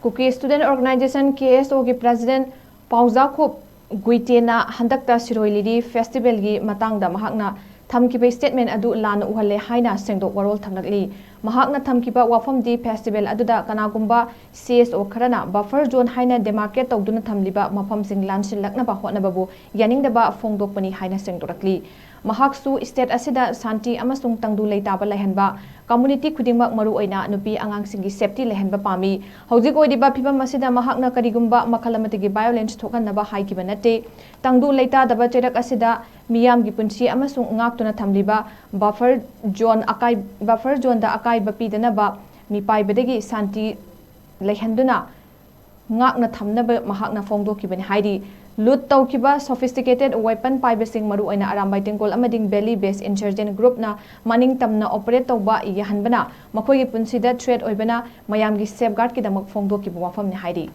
KUKI Student Organization KSO की President Paojakhup Guitena HANDAKTA SHIRUI Lidi FESTIVALGI MATANGDA MAHAKNA THAMKIBA statement adu Lanna Uhalle Haina Sengdok Warol Thamlakli MAHAKNA THAMKIBA wafamdi festival aduda kanagumba CSO kharana buffer zone haina demarcate tawduna thamliba mafamsing lansilaknaba hotnababu yaningdaba fongdokpani haina sengdorakli mahaksu state asida santi amasung tangdu leitaba lehanba community khudingmak maru oina nupi angangsinggi safety lehanba pami hojik oidiba phibam asida mahakna karigumba makhalamati violence thokanaba haikiba nate tangdu leita daba cherak asida miyam gi punsi amasung ngaktuna thamliba buffer zone da akai bapi danaba mipai bedagi santi lehanduna ngakna thamnaba mahakna fongdokibani haidi loot taukiba sophisticated weapon paibasing maru oina arambai tengkol amading belly based insurgent group na maning tamna operate tauba yahanbana makhoi gi punsida threat oibana mayamgi safeguard ki damak fongdokiba wafamni haidi